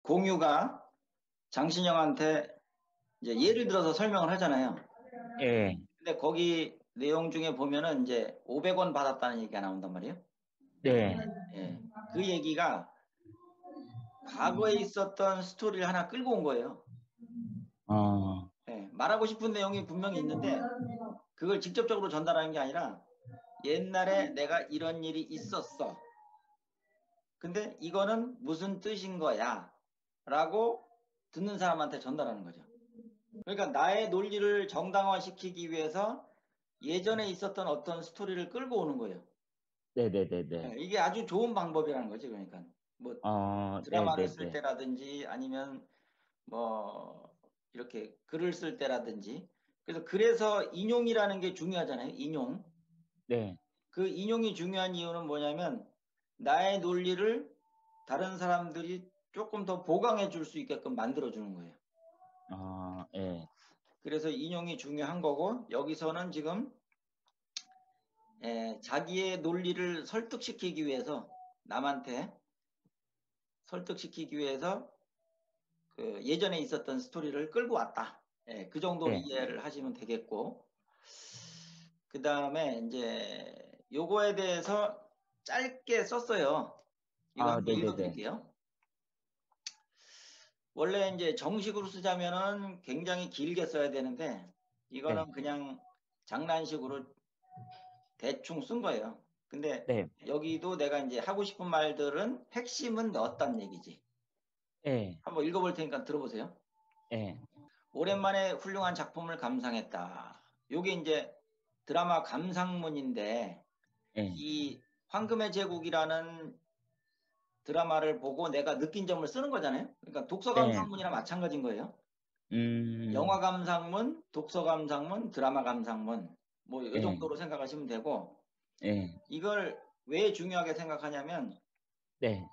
공유가 장신영한테 이제 예를 들어서 설명을 하잖아요. 예, 근데 거기 내용 중에 보면은 이제 500원 받았다는 얘기가 나온단 말이에요. 네, 예. 그 얘기가 과거에 있었던 스토리를 하나 끌고 온 거예요. 어, 예. 말하고 싶은 내용이 분명히 있는데 그걸 직접적으로 전달하는 게 아니라 옛날에 내가 이런 일이 있었어. 근데 이거는 무슨 뜻인 거야? 라고 듣는 사람한테 전달하는 거죠. 그러니까 나의 논리를 정당화시키기 위해서 예전에 있었던 어떤 스토리를 끌고 오는 거예요. 예, 네네네네. 이게 아주 좋은 방법이라는 거지. 그러니까 뭐 드라마를 쓸 네네네. 때라든지 아니면 뭐 이렇게 글을 쓸 때라든지 그래서 인용이라는 게 중요하잖아요. 인용. 네, 그 인용이 중요한 이유는 뭐냐면 나의 논리를 다른 사람들이 조금 더 보강해 줄 수 있게끔 만들어 주는 거예요. 예, 그래서 인용이 중요한 거고 여기서는 지금 자기의 논리를 설득시키기 위해서 남한테 설득시키기 위해서 그 예전에 있었던 스토리를 끌고 왔다. 예, 그 정도로 네. 이해를 하시면 되겠고 그 다음에 이제 요거에 대해서 짧게 썼어요. 이거 한번 네네네. 읽어드릴게요. 원래 이제 정식으로 쓰자면은 굉장히 길게 써야 되는데 네, 이거는 그냥 장난식으로 대충 쓴 거예요. 근데 네, 여기도 내가 이제 하고 싶은 말들은 핵심은 넣었단 얘기지. 예, 한번 읽어볼 테니까 들어보세요. 예, 오랜만에 훌륭한 작품을 감상했다. 요게 이제 드라마 감상문인데 예, 이 황금의 제국이라는 드라마를 보고 내가 느낀 점을 쓰는 거잖아요. 그러니까 독서 네, 감상문이랑 마찬가지인 거예요. 영화 음, 감상문, 독서 감상문, 드라마 감상문 뭐 이 예, 정도로 생각하시면 되고 예, 이걸 왜 중요하게 생각하냐면 네,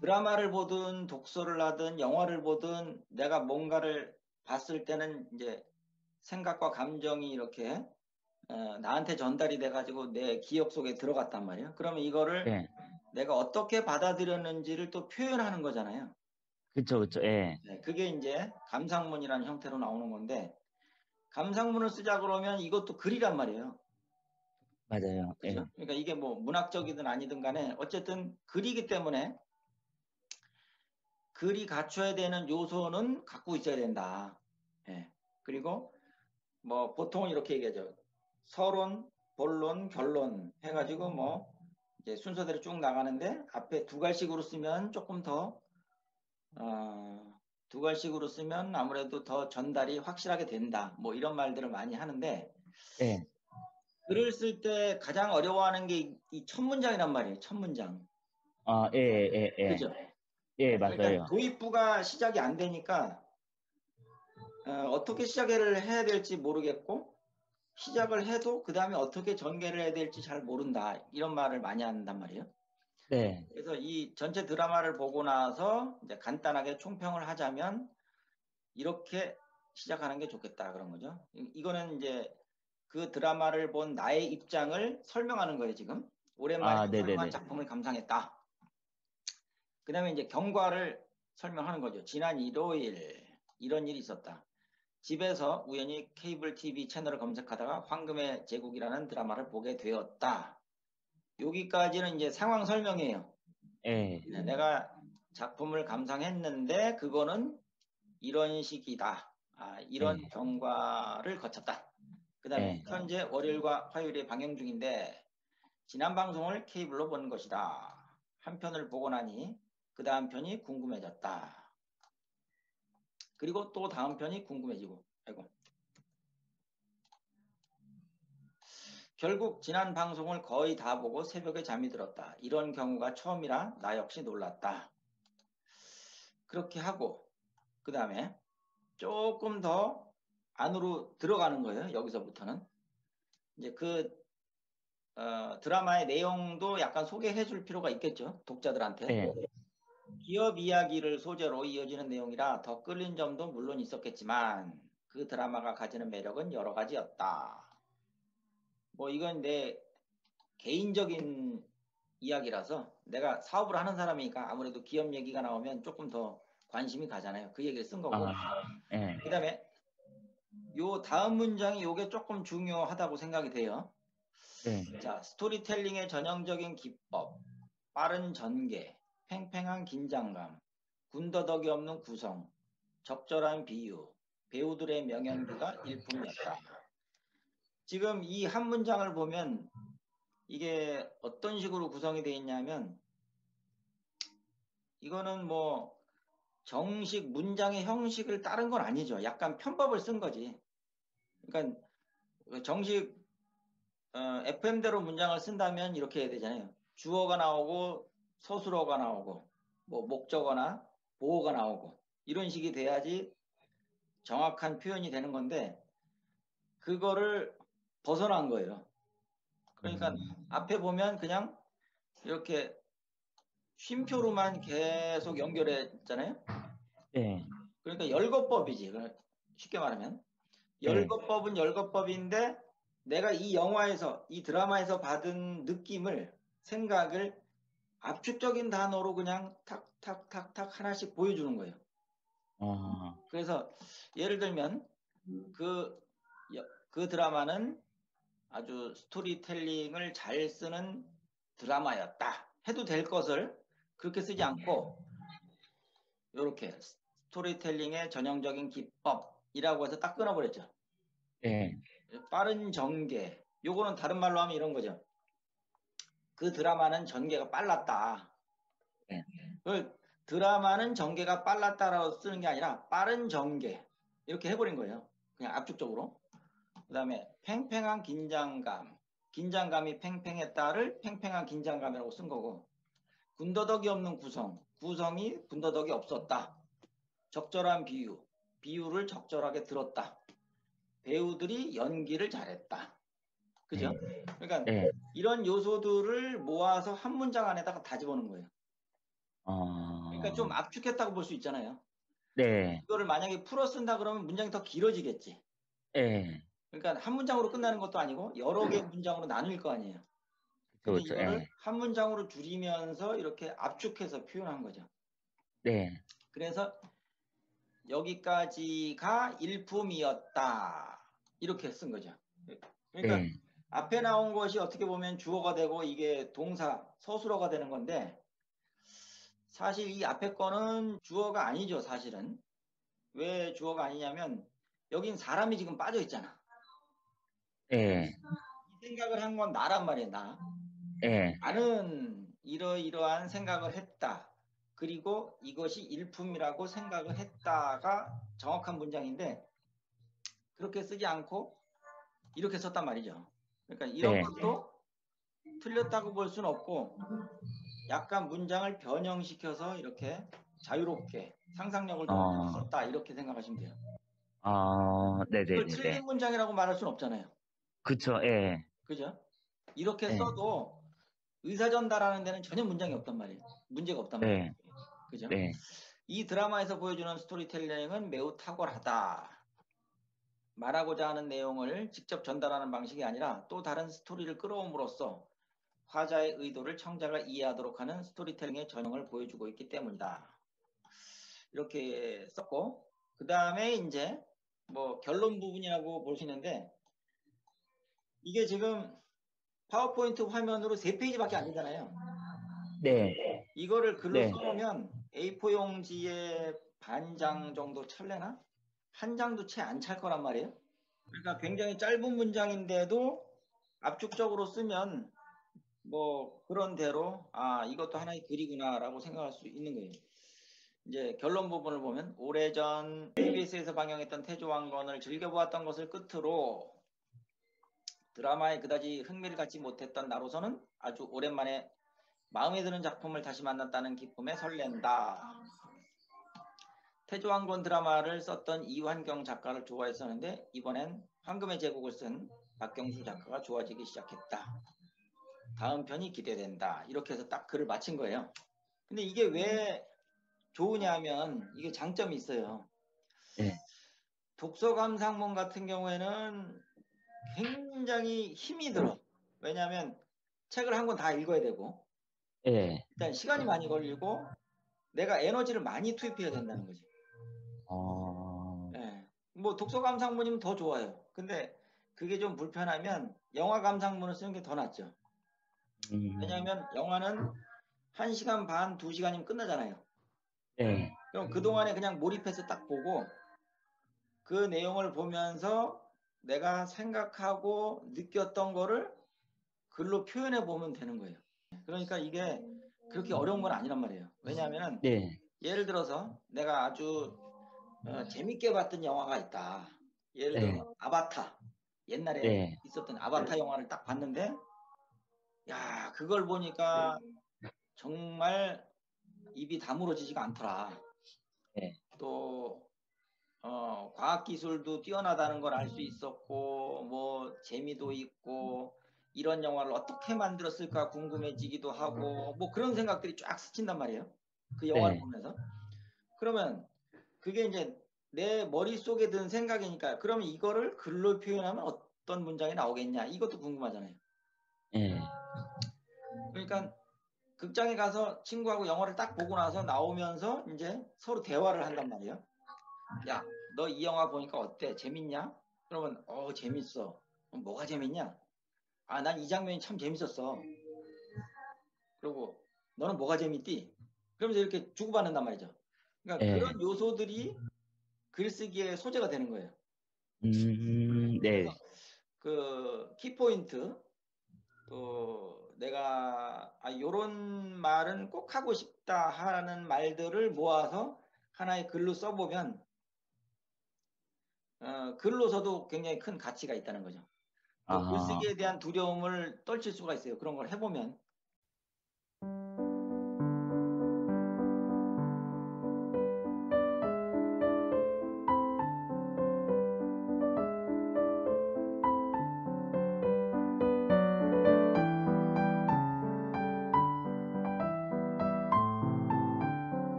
드라마를 보든 독서를 하든 영화를 보든 내가 뭔가를 봤을 때는 이제 생각과 감정이 이렇게 나한테 전달이 돼가지고 내 기억 속에 들어갔단 말이에요. 그러면 이거를 네, 내가 어떻게 받아들였는지를 또 표현하는 거잖아요. 그쵸, 그쵸, 예, 네, 그게 이제 감상문이라는 형태로 나오는 건데 감상문을 쓰자 그러면 이것도 글이란 말이에요. 맞아요, 그죠? 예, 그러니까 이게 뭐 문학적이든 아니든 간에 어쨌든 글이기 때문에 글이 갖춰야 되는 요소는 갖고 있어야 된다. 예. 그리고 뭐 보통은 이렇게 얘기하죠. 서론, 본론, 결론 해가지고 뭐 이제 순서대로 쭉 나가는데 앞에 두 갈씩으로 쓰면 조금 더 두 갈씩으로 쓰면 아무래도 더 전달이 확실하게 된다. 뭐 이런 말들을 많이 하는데 예, 글을 쓸 때 가장 어려워하는 게 이 첫 문장이란 말이에요. 첫 문장. 예, 예, 예, 그죠? 예, 그러니까 맞아요. 도입부가 시작이 안 되니까 어떻게 시작을 해야 될지 모르겠고 시작을 해도 그 다음에 어떻게 전개를 해야 될지 잘 모른다. 이런 말을 많이 한단 말이에요. 네, 그래서 이 전체 드라마를 보고 나서 이제 간단하게 총평을 하자면 이렇게 시작하는 게 좋겠다. 그런 거죠. 이거는 이제 그 드라마를 본 나의 입장을 설명하는 거예요, 지금. 오랜만에 훌륭한 네네네. 작품을 감상했다. 그 다음에 이제 경과를 설명하는 거죠. 지난 일요일 이런 일이 있었다. 집에서 우연히 케이블 TV 채널을 검색하다가 황금의 제국이라는 드라마를 보게 되었다. 여기까지는 이제 상황 설명이에요. 예, 네, 내가 작품을 감상했는데 그거는 이런 식이다. 이런 예, 경과를 거쳤다. 그 다음에 예, 현재 월요일과 화요일에 방영 중인데 지난 방송을 케이블로 본 것이다. 한 편을 보고 나니 그 다음 편이 궁금해졌다. 그리고 또 다음 편이 궁금해지고 아이고. 결국 지난 방송을 거의 다 보고 새벽에 잠이 들었다. 이런 경우가 처음이라 나 역시 놀랐다. 그렇게 하고 그 다음에 조금 더 안으로 들어가는 거예요. 여기서부터는 이제 그 드라마의 내용도 약간 소개해 줄 필요가 있겠죠. 독자들한테. 예, 기업 이야기를 소재로 이어지는 내용이라 더 끌린 점도 물론 있었겠지만 그 드라마가 가지는 매력은 여러 가지였다. 뭐 이건 내 개인적인 이야기라서 내가 사업을 하는 사람이니까 아무래도 기업 얘기가 나오면 조금 더 관심이 가잖아요. 그 얘기를 쓴 거고. 아, 예, 그 다음에 요 다음 문장이 요게 조금 중요하다고 생각이 돼요. 네, 자, 스토리텔링의 전형적인 기법, 빠른 전개, 팽팽한 긴장감, 군더더기 없는 구성, 적절한 비유, 배우들의 명연기가 일품이었다. 지금 이 한 문장을 보면 이게 어떤 식으로 구성이 되어 있냐면 이거는 뭐 정식 문장의 형식을 따른 건 아니죠. 약간 편법을 쓴 거지. 그러니까 정식 FM대로 문장을 쓴다면 이렇게 해야 되잖아요. 주어가 나오고 서술어가 나오고 뭐 목적어나 보어가 나오고 이런 식이 돼야지 정확한 표현이 되는 건데 그거를 벗어난 거예요. 그러니까 앞에 보면 그냥 이렇게 쉼표로만 계속 연결했잖아요. 네, 그러니까 열거법이지. 쉽게 말하면 네, 열거법은 열거법인데 내가 이 영화에서 이 드라마에서 받은 느낌을 생각을 압축적인 단어로 그냥 탁탁탁탁 하나씩 보여주는 거예요. 아, 그래서 예를 들면 그, 그 드라마는 아주 스토리텔링을 잘 쓰는 드라마였다 해도 될 것을 그렇게 쓰지 않고 이렇게 스토리텔링의 전형적인 기법이라고 해서 딱 끊어버렸죠. 네, 빠른 전개. 요거는 다른 말로 하면 이런 거죠. 그 드라마는 전개가 빨랐다. 네, 그걸 드라마는 전개가 빨랐다라고 쓰는 게 아니라 빠른 전개. 이렇게 해버린 거예요. 그냥 압축적으로. 그 다음에 팽팽한 긴장감. 긴장감이 팽팽했다를 팽팽한 긴장감이라고 쓴 거고 군더더기 없는 구성. 구성이 군더더기 없었다. 적절한 비유. 비유를 적절하게 들었다. 배우들이 연기를 잘했다. 그죠? 그러니까 네, 이런 요소들을 모아서 한 문장 안에다가 다 집어넣은 거예요. 그러니까 좀 아, 압축했다고 볼 수 있잖아요. 네, 이거를 만약에 풀어 쓴다 그러면 문장이 더 길어지겠지. 예, 그러니까 한 문장으로 끝나는 것도 아니고 여러 개의 문장으로 나눌 거 아니에요. 근데 그렇죠, 이거를 예, 한 문장으로 줄이면서 이렇게 압축해서 표현한 거죠. 네, 그래서 여기까지가 일품이었다. 이렇게 쓴 거죠. 그러니까 네, 앞에 나온 것이 어떻게 보면 주어가 되고 이게 동사, 서술어가 되는 건데 사실 이 앞에 거는 주어가 아니죠, 사실은. 왜 주어가 아니냐면 여긴 사람이 지금 빠져 있잖아. 예, 이 생각을 한 건 나란 말이야, 나. 예, 나는 이러이러한 생각을 했다. 그리고 이것이 일품이라고 생각을 했다가 정확한 문장인데 그렇게 쓰지 않고 이렇게 썼단 말이죠. 그러니까 이런 네, 것도 틀렸다고 볼 수는 없고 약간 문장을 변형시켜서 이렇게 자유롭게 상상력을 좀 어, 썼다 이렇게 생각하시면 돼요. 이걸 네네네네. 틀린 문장이라고 말할 수는 없잖아요. 그쵸, 예, 그죠? 이렇게 예, 써도 의사전달하는 데는 전혀 문장이 없단 말이에요. 문제가 없단 말이에요. 네, 그죠? 네, 이 드라마에서 보여주는 스토리텔링은 매우 탁월하다. 말하고자 하는 내용을 직접 전달하는 방식이 아니라 또 다른 스토리를 끌어옴으로써 화자의 의도를 청자가 이해하도록 하는 스토리텔링의 전형을 보여주고 있기 때문이다. 이렇게 썼고 그 다음에 이제 뭐 결론 부분이라고 볼 수 있는데 이게 지금 파워포인트 화면으로 3페이지밖에 안 되잖아요. 네, 이거를 글로 네, 써놓으면 A4 용지에 반 장 정도 찰래나? 한 장도 채 안 찰 거란 말이에요. 그러니까 굉장히 짧은 문장인데도 압축적으로 쓰면 뭐 그런 대로 아 이것도 하나의 글이구나 라고 생각할 수 있는 거예요. 이제 결론 부분을 보면 오래전 KBS에서 방영했던 태조왕건을 즐겨보았던 것을 끝으로 드라마에 그다지 흥미를 갖지 못했던 나로서는 아주 오랜만에 마음에 드는 작품을 다시 만났다는 기쁨에 설렌다. 태조왕건 드라마를 썼던 이환경 작가를 좋아했었는데 이번엔 황금의 제국을 쓴 박경수 작가가 좋아지기 시작했다. 다음 편이 기대된다. 이렇게 해서 딱 글을 마친 거예요. 근데 이게 왜 좋으냐면 이게 장점이 있어요. 네, 독서 감상문 같은 경우에는 굉장히 힘이 들어. 왜냐하면 책을 한 권 다 읽어야 되고 예, 일단 시간이 많이 걸리고 내가 에너지를 많이 투입해야 된다는 거지. 예. 뭐 독서 감상문이면 더 좋아요. 근데 그게 좀 불편하면 영화 감상문을 쓰는 게 더 낫죠. 왜냐하면 영화는 1시간 반, 2시간이면 끝나잖아요. 네. 그럼 그동안에 그냥 몰입해서 딱 보고 그 내용을 보면서 내가 생각하고 느꼈던 거를 글로 표현해 보면 되는 거예요. 그러니까 이게 그렇게 어려운 건 아니란 말이에요. 왜냐하면 네. 예를 들어서 내가 아주 재밌게 봤던 영화가 있다. 예를 네. 들어서 아바타. 옛날에 네. 있었던 아바타 영화를 딱 봤는데 야 그걸 보니까 정말 입이 다물어지지가 않더라. 네. 또 과학기술도 뛰어나다는 걸 알 수 있었고 뭐 재미도 있고 이런 영화를 어떻게 만들었을까 궁금해지기도 하고 뭐 그런 생각들이 쫙 스친단 말이에요. 그 영화를 네. 보면서. 그러면 그게 이제 내 머릿속에 든 생각이니까 그러면 이거를 글로 표현하면 어떤 문장이 나오겠냐 이것도 궁금하잖아요. 네. 그러니까 극장에 가서 친구하고 영화를 딱 보고 나서 나오면서 이제 서로 대화를 한단 말이에요. 야, 너 이 영화 보니까 어때? 재밌냐? 그러면 재밌어. 그럼 뭐가 재밌냐? 아, 난 이 장면이 참 재밌었어. 그리고 너는 뭐가 재밌디? 그러면서 이렇게 주고받는단 말이죠. 그러니까 네. 그런 요소들이 글쓰기의 소재가 되는 거예요. 네. 그래서 그 키포인트 또 내가 요런 말은 꼭 하고 싶다 하는 말들을 모아서 하나의 글로 써보면 글로서도 굉장히 큰 가치가 있다는 거죠. 또 아, 글쓰기에 대한 두려움을 떨칠 수가 있어요. 그런 걸 해보면.